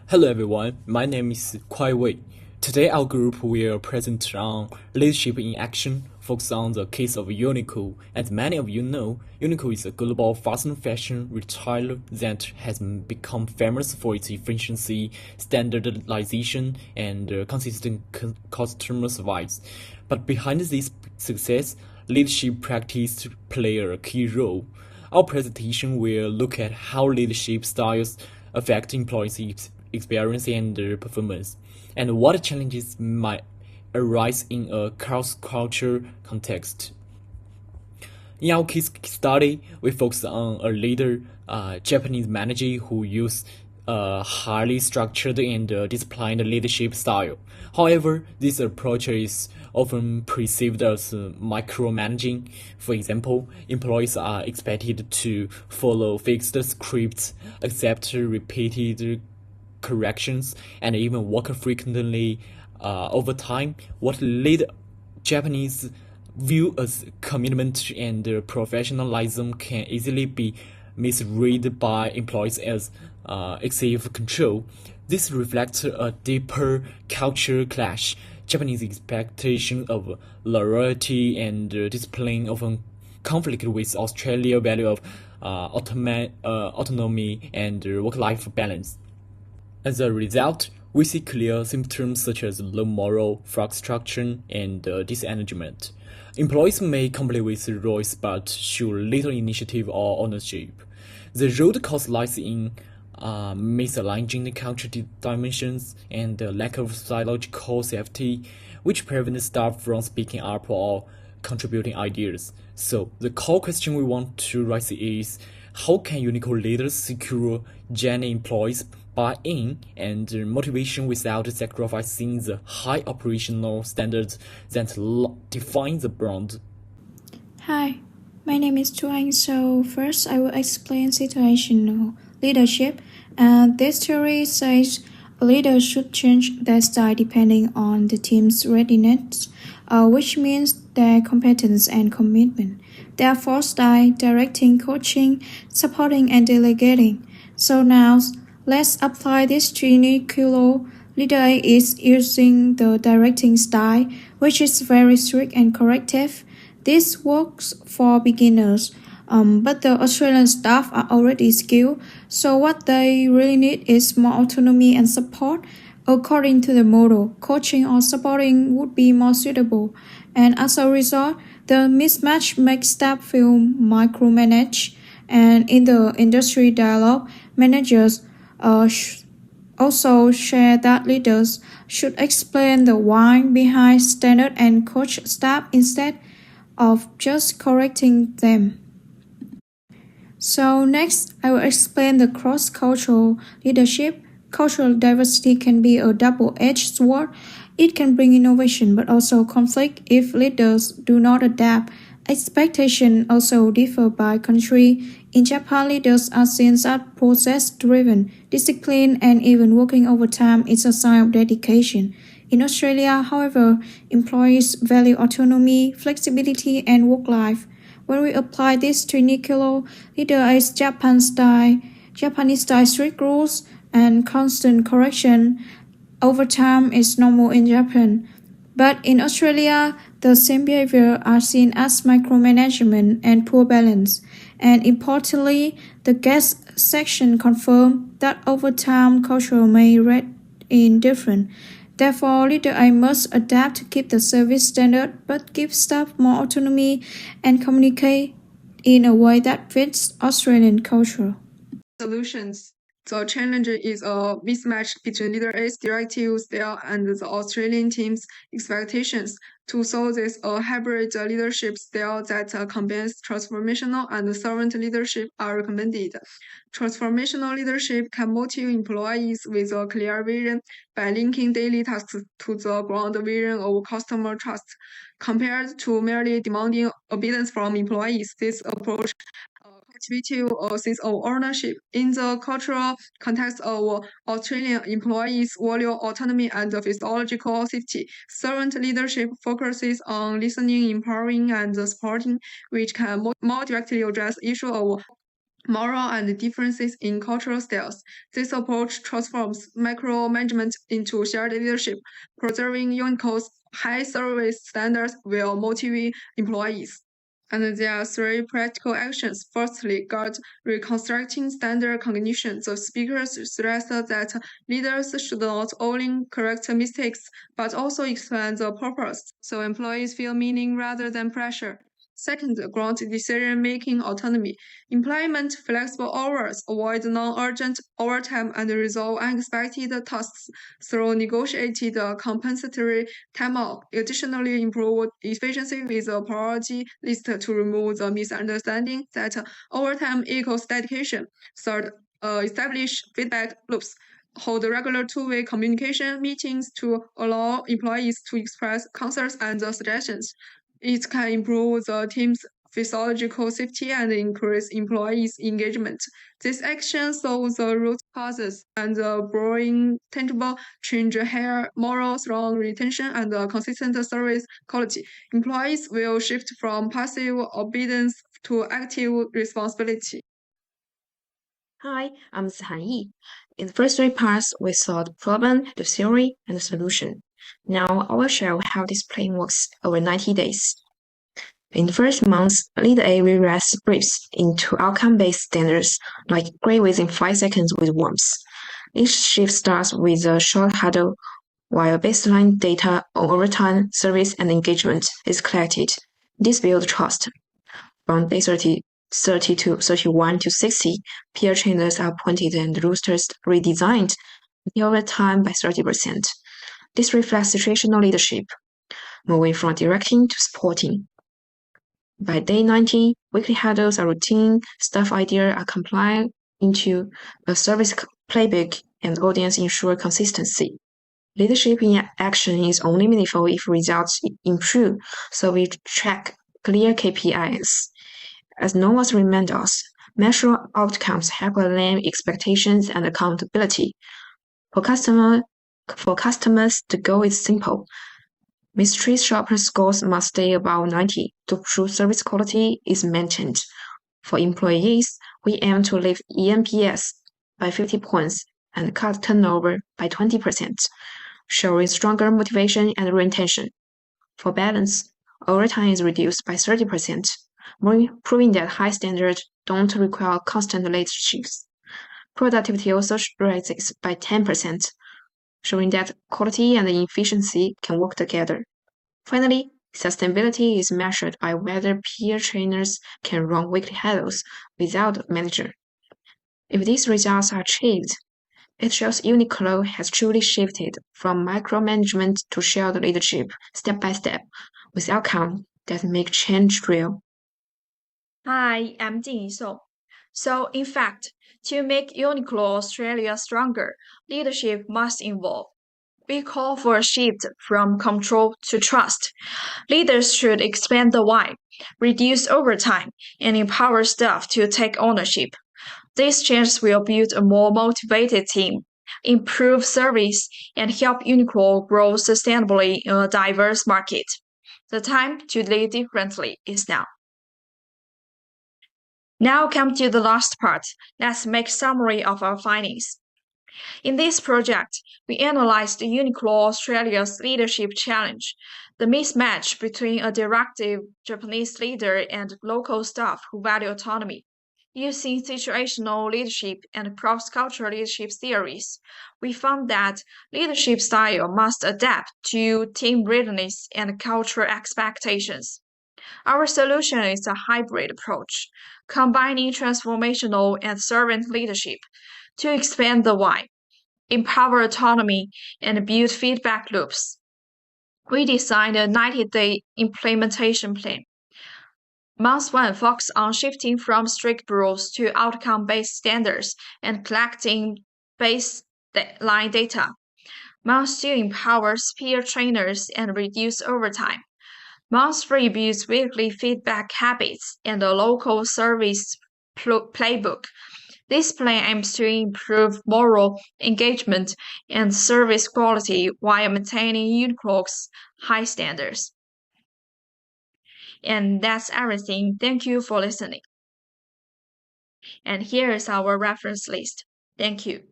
Hello everyone, my name is Kuai Wei. Today our group will present on leadership in action, focus on the case of Uniqlo. As many of you know, Uniqlo is a global fast fashion retailer that has become famous for its efficiency, standardization, and consistent customer service. But behind this success, leadership practice play a key role. Our presentation will look at how leadership styles affect employees' experience and performance, and what challenges might arise in a cross-culture context. In our case study, we focus on a leader, Japanese manager who used a highly structured and disciplined leadership style. However, this approach is often perceived as micromanaging. For example, employees are expected to follow fixed scripts, accept repeated corrections, and even work frequently over time. What lead Japanese view as commitment and professionalism can easily be misread by employees as excessive control. This reflects a deeper culture clash. Japanese expectation of loyalty and discipline often conflict with Australia's value of autonomy and work-life balance. As a result, we see clear symptoms such as low moral, frustration, and disengagement. Employees may comply with roles but show little initiative or ownership. The root cause lies in misaligning culture dimensions and the lack of psychological safety, which prevent staff from speaking up or contributing ideas. So the core question we want to raise is how can Uniqlo leaders secure genuine employees buy-in and motivation without sacrificing the high operational standards that define the brand? Hi, my name is Chuang. So first I will explain situational leadership. And this theory says a leader should change their style depending on the team's readiness, which means their competence and commitment. There are four styles: directing, coaching, supporting, and delegating. So now let's apply this to Uniqlo. Leader A is using the directing style, which is very strict and corrective. This works for beginners, but the Australian staff are already skilled, so what they really need is more autonomy and support. According to the model, coaching or supporting would be more suitable, and as a result, the mismatch makes staff feel micromanaged. And in the industry dialogue, managers also share that leaders should explain the why behind standard and coach staff instead of just correcting them. So next, I will explain the cross-cultural leadership. Cultural diversity can be a double-edged sword. It can bring innovation but also conflict if leaders do not adapt. Expectations also differ by country. In Japan, leaders are seen as process-driven. Discipline and even working overtime is a sign of dedication. In Australia, however, employees value autonomy, flexibility, and work life. When we apply this to Uniqlo, leader is Japanese style strict rules and constant correction. Overtime is normal in Japan. But in Australia, the same behavior are seen as micromanagement and poor balance. And importantly, the guest section confirmed that overtime culture may read in different. Therefore, leader I must adapt to keep the service standard but give staff more autonomy and communicate in a way that fits Australian culture. Solutions. The challenge is a mismatch between leader A's directive style and the Australian team's expectations. To solve this, a hybrid leadership style that combines transformational and servant leadership are recommended. Transformational leadership can motivate employees with a clear vision by linking daily tasks to the ground vision of customer trust. Compared to merely demanding obedience from employees, this approach cultivative sense of ownership. In the cultural context of Australian employees value autonomy and physiological safety. Servant leadership focuses on listening, empowering, and supporting, which can more directly address issue of moral and differences in cultural styles. This approach transforms micromanagement into shared leadership, preserving Uniqlo's high service standards will motivate employees. And there are three practical actions. Firstly, guard reconstructing standard cognition. The speakers stressed that leaders should not only correct mistakes, but also explain the purpose, so employees feel meaning rather than pressure. Second, grant decision-making autonomy. Implement flexible hours, avoid non-urgent overtime, and resolve unexpected tasks through negotiated compensatory timeout. Additionally, improve efficiency with a priority list to remove the misunderstanding that overtime equals dedication. Third, establish feedback loops. Hold regular two-way communication meetings to allow employees to express concerns and suggestions. It can improve the team's physiological safety and increase employees' engagement. This action solves the root causes and bring tangible change here, moral strong retention and consistent service quality. Employees will shift from passive obedience to active responsibility. Hi, I'm Han Yi. In the first three parts, we saw the problem, the theory, and the solution. Now I will share how this plan works over 90 days. In the first month, Lead A rewrites briefs into outcome-based standards, like grade within 5 seconds with warmth. Each shift starts with a short huddle, while baseline data on overtime, service, and engagement is collected. This builds trust. From day 30 to 31 to 60, peer trainers are appointed and roosters redesigned over time by 30%. This reflects situational leadership, moving from directing to supporting. By day 90, weekly huddles are routine, staff ideas are compiled into a service playbook, and audience ensure consistency. Leadership in action is only meaningful if results improve, so we track clear KPIs. As Novas reminds us, measure outcomes help align expectations and accountability. For customers, the goal is simple. Mystery shopper scores must stay above 90 to prove service quality is maintained. For employees, we aim to lift eNPS by 50 points and cut turnover by 20%, showing stronger motivation and retention. For balance, overtime is reduced by 30%, proving that high standards don't require constant late shifts. Productivity also rises by 10%, showing that quality and efficiency can work together. Finally, sustainability is measured by whether peer trainers can run weekly huddles without a manager. If these results are achieved, it shows Uniqlo has truly shifted from micromanagement to shared leadership step by step, with outcomes that make change real. Hi, I'm Jing Song. So, in fact, to make Uniqlo Australia stronger, leadership must evolve. We call for a shift from control to trust. Leaders should expand the why, reduce overtime, and empower staff to take ownership. These changes will build a more motivated team, improve service, and help Uniqlo grow sustainably in a diverse market. The time to lead differently is now. Now come to the last part. Let's make summary of our findings. In this project, we analyzed Uniqlo Australia's leadership challenge, the mismatch between a directive Japanese leader and local staff who value autonomy. Using situational leadership and cross-cultural leadership theories, we found that leadership style must adapt to team readiness and cultural expectations. Our solution is a hybrid approach, combining transformational and servant leadership to expand the why, empower autonomy, and build feedback loops. We designed a 90-day implementation plan. Month 1 focuses on shifting from strict rules to outcome-based standards and collecting baseline data. Month 2 empowers peer trainers and reduces overtime. Month 3 builds weekly feedback habits and a local service playbook. This plan aims to improve moral engagement and service quality while maintaining Uniqlo's high standards. And that's everything. Thank you for listening. And here is our reference list. Thank you.